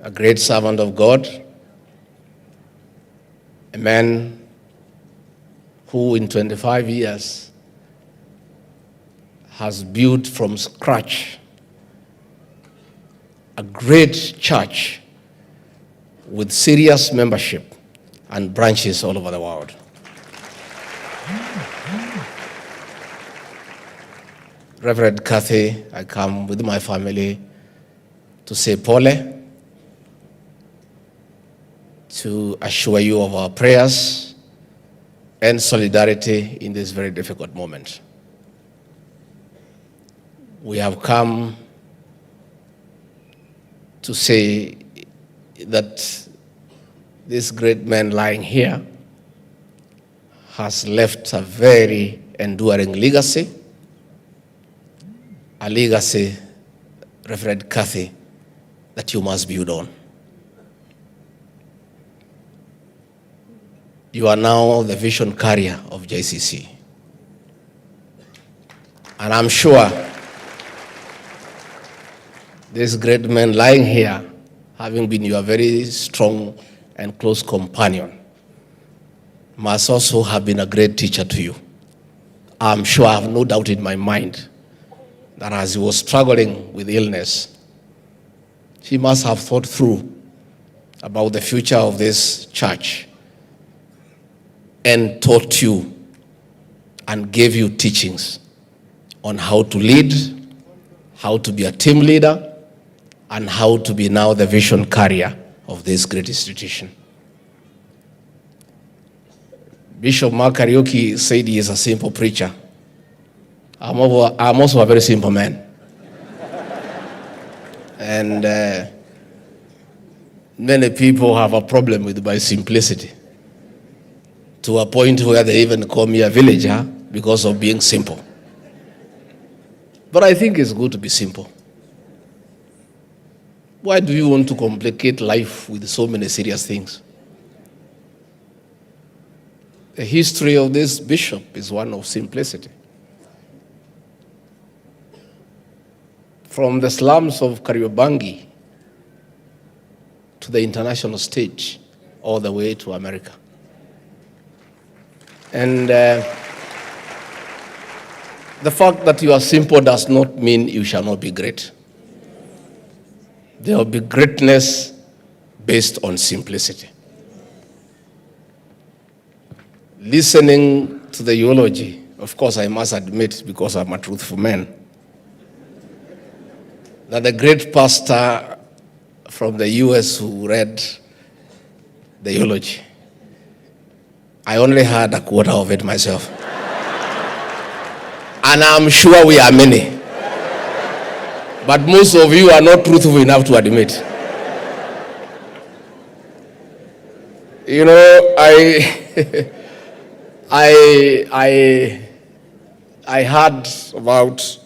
a great servant of God, a man who in 25 years has built from scratch a great church with serious membership and branches all over the world. Reverend Kathy, I come with my family to say pole, to assure you of our prayers and solidarity in this very difficult moment. We have come to say that this great man lying here has left a very enduring legacy, a legacy, Reverend Kathy, that you must build on. You are now the vision carrier of JCC. And I'm sure this great man lying here, having been your very strong and close companion, must also have been a great teacher to you. I'm sure, I have no doubt in my mind that as he was struggling with illness, he must have thought through about the future of this church and taught you and gave you teachings on how to lead, how to be a team leader, and how to be now the vision carrier of this great institution. Bishop Kariuki said he is a simple preacher. I'm also a very simple man. And many people have a problem with my simplicity, to a point where they even call me a villager because of being simple. But I think it's good to be simple. Why do you want to complicate life with so many serious things? The history of this bishop is one of simplicity. From the slums of Kariobangi to the international stage, all the way to America. And the fact that you are simple does not mean you shall not be great. There will be greatness based on simplicity. Listening to the eulogy, of course I must admit, because I'm a truthful man, that the great pastor from the US who read the eulogy, I only heard a quarter of it myself. And I'm sure we are many. But most of you are not truthful enough to admit. You know, I heard about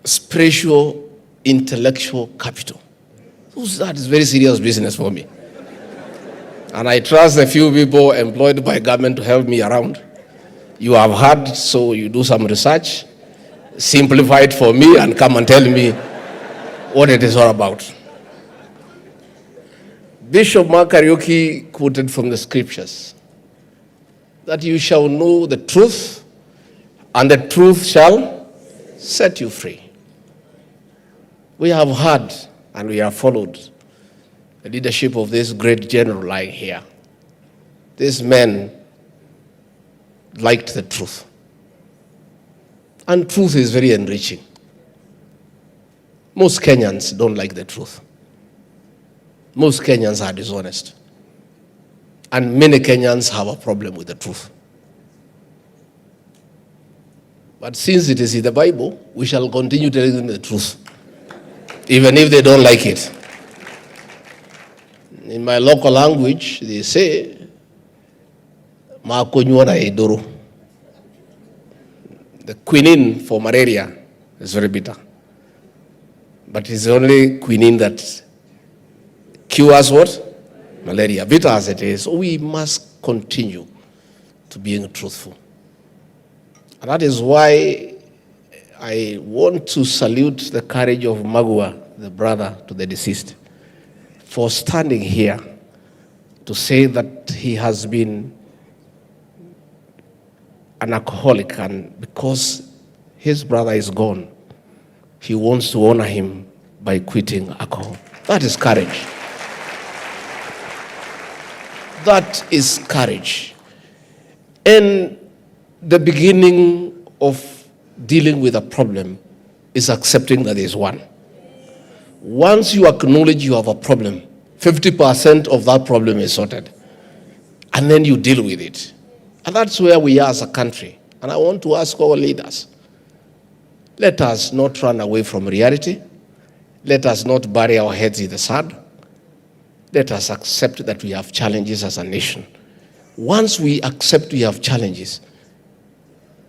spiritual, intellectual capital. That is very serious business for me. And I trust a few people employed by government to help me around. You have heard, so you do some research, simplify it for me, and come and tell me what it is all about. Bishop Kariuki quoted from the scriptures that you shall know the truth, and the truth shall set you free. We have heard and we have followed the leadership of this great general lying here. This man liked the truth. And truth is very enriching. Most Kenyans don't like the truth. Most Kenyans are dishonest. And many Kenyans have a problem with the truth. But since it is in the Bible, we shall continue telling them the truth, even if they don't like it. In my local language, they say, the quinine for malaria is very bitter. But it's only quinine that cures what? Malaria, bitter as it is. So we must continue to being truthful. And that is why I want to salute the courage of Magua, the brother to the deceased, for standing here to say that he has been an alcoholic, and because his brother is gone, he wants to honor him by quitting alcohol. That is courage. That is courage. And the beginning of dealing with a problem is accepting that there is one. Once you acknowledge you have a problem, 50% of that problem is sorted. And then you deal with it. And that's where we are as a country. And I want to ask our leaders, let us not run away from reality. Let us not bury our heads in the sand. Let us accept that we have challenges as a nation. Once we accept we have challenges,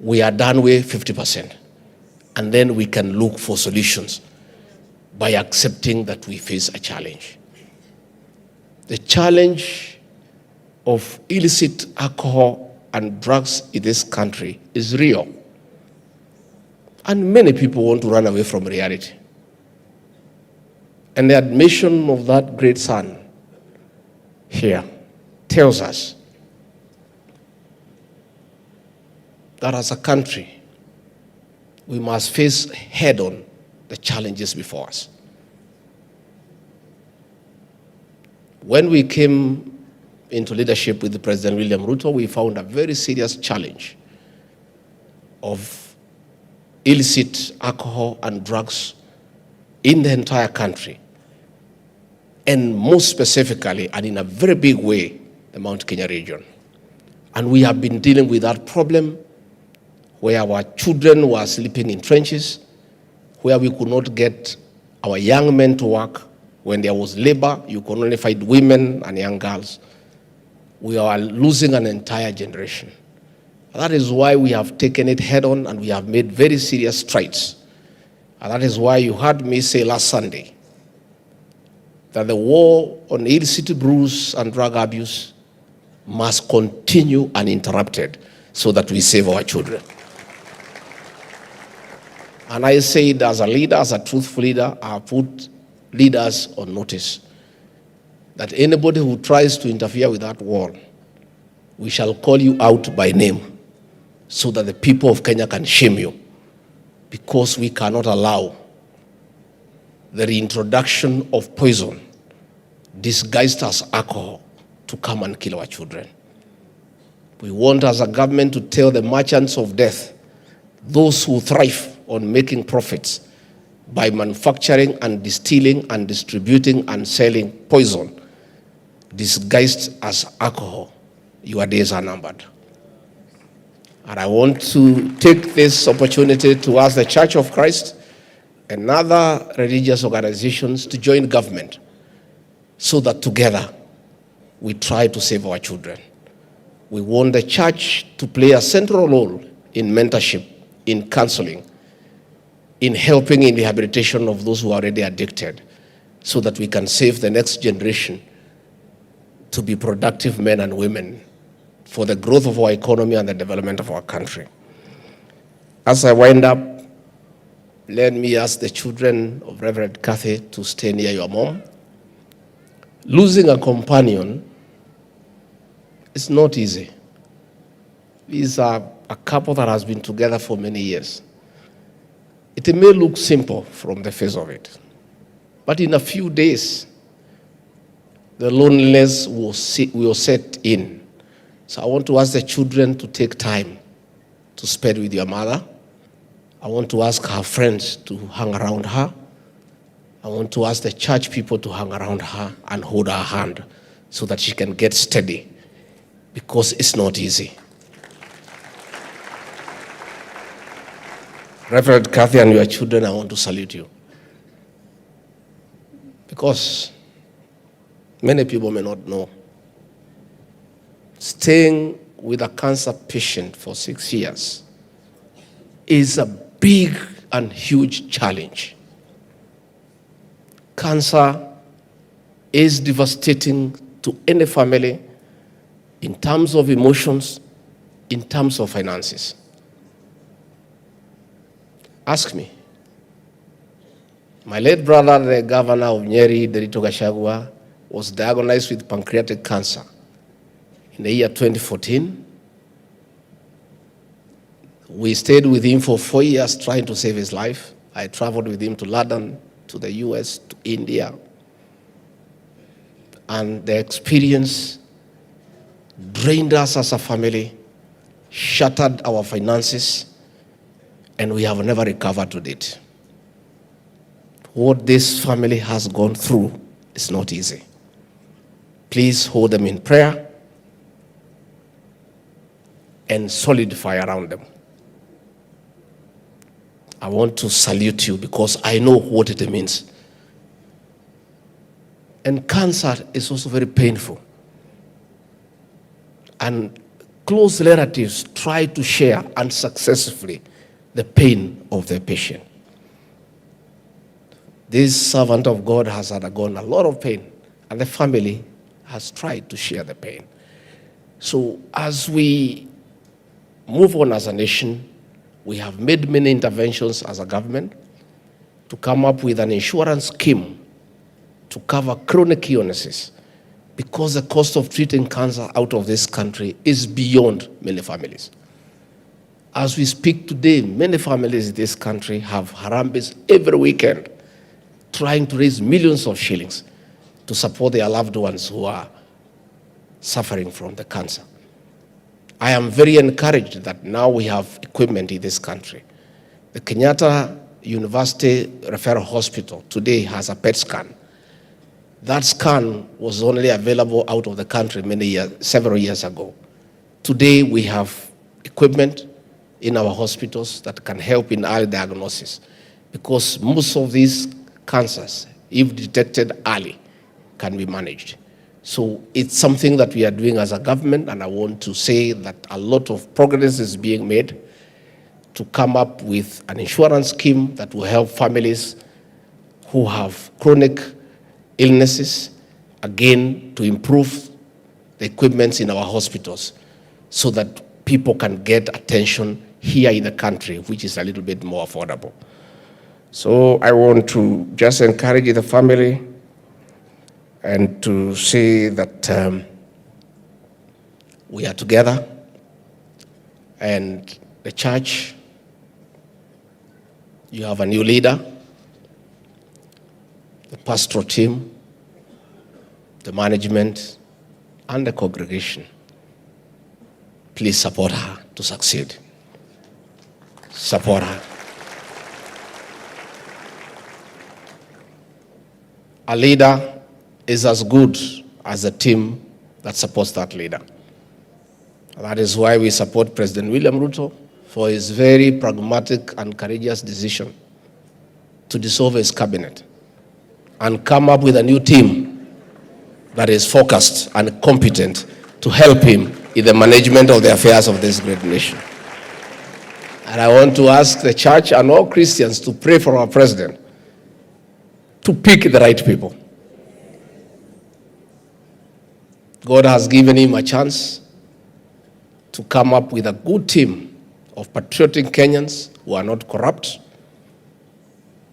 we are done with 50%. And then we can look for solutions by accepting that we face a challenge. The challenge of illicit alcohol and drugs in this country is real. And many people want to run away from reality. And the admission of that great son here tells us that as a country, we must face head-on the challenges before us. When we came into leadership with the President William Ruto, we found a very serious challenge of illicit alcohol and drugs in the entire country, and most specifically, and in a very big way, the Mount Kenya region. And we have been dealing with that problem where our children were sleeping in trenches, where we could not get our young men to work. When there was labor, you could only find women and young girls. We are losing an entire generation. That is why we have taken it head on, and we have made very serious strides. And that is why you heard me say last Sunday that the war on illicit brews and drug abuse must continue uninterrupted so that we save our children. And I said, as a leader, as a truthful leader, I put leaders on notice that anybody who tries to interfere with that war, we shall call you out by name so that the people of Kenya can shame you, because we cannot allow the reintroduction of poison disguised as alcohol to come and kill our children. We want as a government to tell the merchants of death, those who thrive on making profits by manufacturing and distilling and distributing and selling poison disguised as alcohol, your days are numbered. And I want to take this opportunity to ask the Church of Christ and other religious organizations to join government so that together we try to save our children. We want the church to play a central role in mentorship, in counseling, in helping in rehabilitation of those who are already addicted, so that we can save the next generation to be productive men and women for the growth of our economy and the development of our country. As I wind up, let me ask the children of Reverend Kathy to stay near your mom. Losing a companion is not easy. These are a couple that has been together for many years. It may look simple from the face of it, but in a few days, the loneliness will set in. So I want to ask the children to take time to spend with your mother. I want to ask her friends to hang around her. I want to ask the church people to hang around her and hold her hand so that she can get steady, because it's not easy. Reverend Kathy and your children, I want to salute you, because many people may not know. Staying with a cancer patient for 6 years is a big and huge challenge. Cancer is devastating to any family in terms of emotions, in terms of finances. Ask me. My late brother, the governor of Nyeri, Rigathi Gachagua, was diagnosed with pancreatic cancer in the year 2014. We stayed with him for 4 years trying to save his life. I traveled with him to London, to the US, to India. And the experience drained us as a family, shattered our finances, and we have never recovered to date. What this family has gone through is not easy. Please hold them in prayer and solidify around them. I want to salute you because I know what it means. And cancer is also very painful. And close relatives try to share unsuccessfully the pain of their patient. This servant of God has undergone a lot of pain, and the family has tried to share the pain. So as we move on as a nation, we have made many interventions as a government to come up with an insurance scheme to cover chronic illnesses, because the cost of treating cancer out of this country is beyond many families. As we speak today, many families in this country have harambes every weekend trying to raise millions of shillings to support their loved ones who are suffering from the cancer. I am very encouraged that now we have equipment in this country. The Kenyatta University Referral Hospital today has a PET scan. That scan was only available out of the country several years ago. Today we have equipment in our hospitals that can help in early diagnosis, because most of these cancers, if detected early, can be managed. So it's something that we are doing as a government, and I want to say that a lot of progress is being made to come up with an insurance scheme that will help families who have chronic illnesses, again, to improve the equipment in our hospitals so that people can get attention here in the country, which is a little bit more affordable. So I want to just encourage the family and to say that we are together, and the church, you have a new leader, the pastoral team, the management, and the congregation. Please support her to succeed. Support her. A leader is as good as a team that supports that leader. That is why we support President William Ruto for his very pragmatic and courageous decision to dissolve his cabinet and come up with a new team that is focused and competent to help him in the management of the affairs of this great nation. And I want to ask the church and all Christians to pray for our president to pick the right people. God has given him a chance to come up with a good team of patriotic Kenyans who are not corrupt,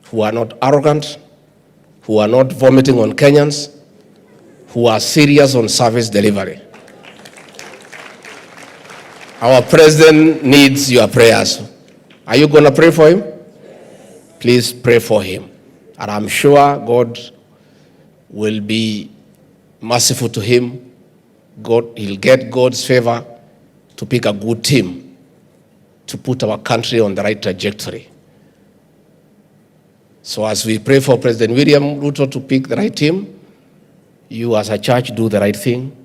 who are not arrogant, who are not vomiting on Kenyans, who are serious on service delivery. Our president needs your prayers. Are you going to pray for him? Please pray for him. And I'm sure God will be merciful to him. He'll get God's favor to pick a good team to put our country on the right trajectory. So as we pray for President William Ruto to pick the right team, you as a church do the right thing.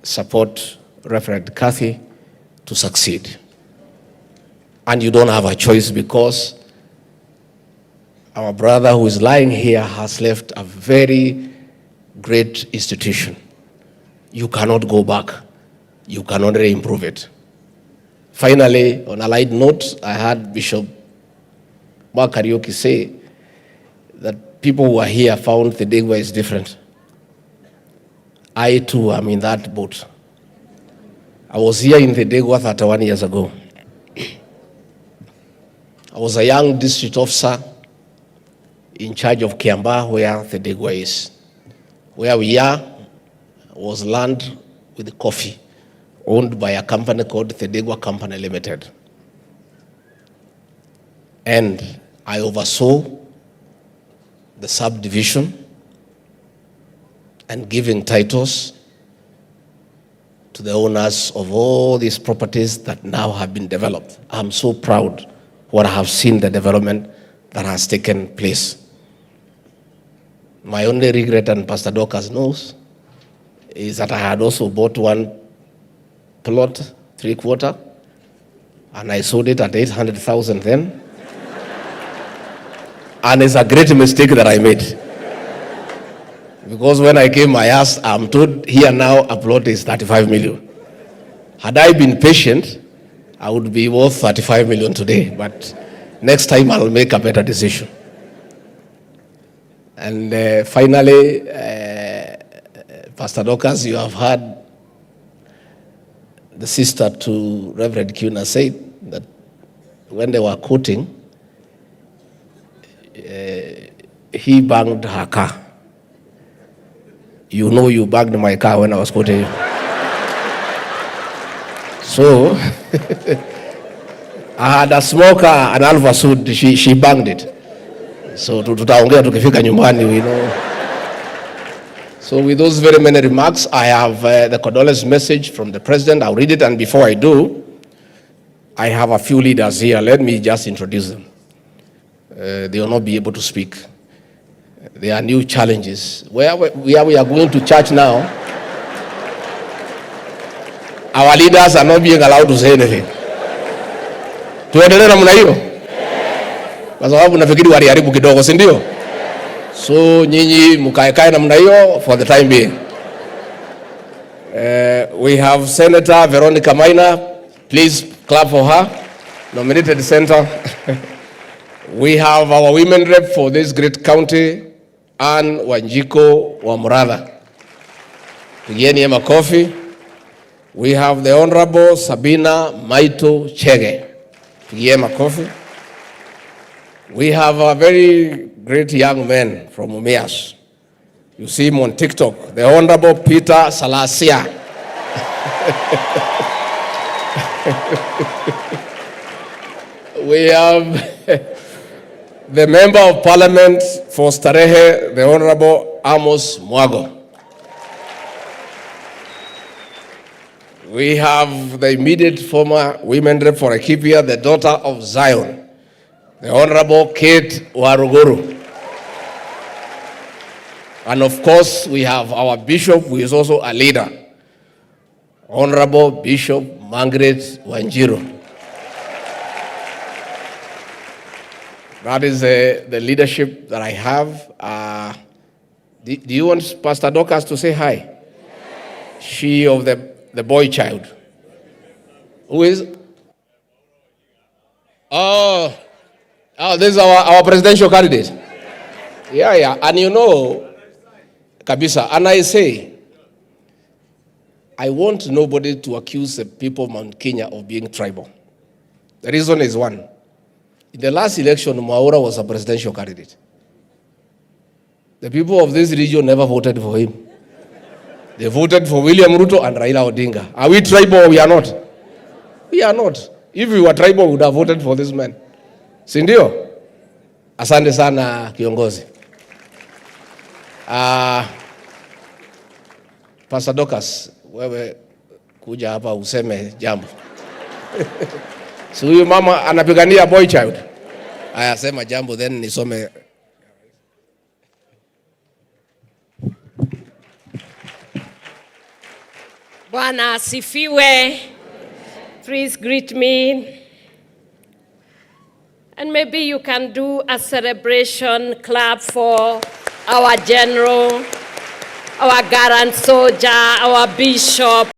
Support Reverend Kathy to succeed. And you don't have a choice, because our brother who is lying here has left a very great institution. You cannot go back. You cannot improve it. Finally, on a light note, I heard Bishop Allan Kiuna say that people who are here found the Degwa is different. I too am in that boat. I was here in the Degwa 31 years ago. I was a young district officer in charge of Kiambaa, where the Degwa is. where we are was land with coffee, owned by a company called Thedegwa Company Limited. And I oversaw the subdivision and giving titles to the owners of all these properties that now have been developed. I'm so proud what I have seen, the development that has taken place. My only regret, and Pastor Dorcas knows, is that I had also bought one plot, 3/4, and I sold it at 800,000 then. And it's a great mistake that I made. Because when I came, I asked, I'm told here now a plot is 35 million. Had I been patient, I would be worth 35 million today. But next time I'll make a better decision. And finally, Pastor Dorcas, you have heard the sister to Reverend Kiuna say that when they were quoting, he banged her car. You know you banged my car when I was quoting you. So, I had a small car, an Alfa suit, she banged it. So, tutaongea tukifika nyumbani, we know. So, with those very many remarks, I have the condolence message from the President. I'll read it, and before I do, I have a few leaders here. Let me just introduce them. They will not be able to speak. There are new challenges. Where we are going to church now, our leaders are not being allowed to say anything. Tuendelee namna hiyo? Kwa sababu nafikiri waliharibu kidogo, si ndio? So nyinyi mkae namna hiyo for the time being. We have Senator Veronica Maina. Please clap for her. Nominated Senator. We have our women rep for this great county, Ann Wanjiko wa Muratha. Pigieni makofi. We have the Honorable Sabina Maito Chege. Pigieni makofi. We have a very great young man from Umias. You see him on TikTok, the Honorable Peter Salasia. We have the Member of Parliament for Starehe, the Honorable Amos Mwago. We have the immediate former women rep for Laikipia, the daughter of Zion, the Honorable Kate Waruguru. And of course, we have our Bishop, who is also a leader, Honorable Bishop Margaret Wanjiru. That is the leadership that I have. Do you want Pastor Dorcas to say hi? Yes. She of the boy child. Who is? Oh, this is our presidential candidate. Yeah. And you know, Kabisa, and I say, I want nobody to accuse the people of Mount Kenya of being tribal. The reason is one. In the last election, Mwaura was a presidential candidate. The people of this region never voted for him. They voted for William Ruto and Raila Odinga. Are we tribal or we are not? We are not. If we were tribal, we would have voted for this man. Sindio? Asante sana kiongozi. Pastor Dorcas, wewe kuja hapa useme jambo. Si huyu mama anapigania boy child. Aya, sema jambo then nisome. Bwana asifiwe. Please greet me. And maybe you can do a celebration clap for our general, our gallant soldier, our bishop,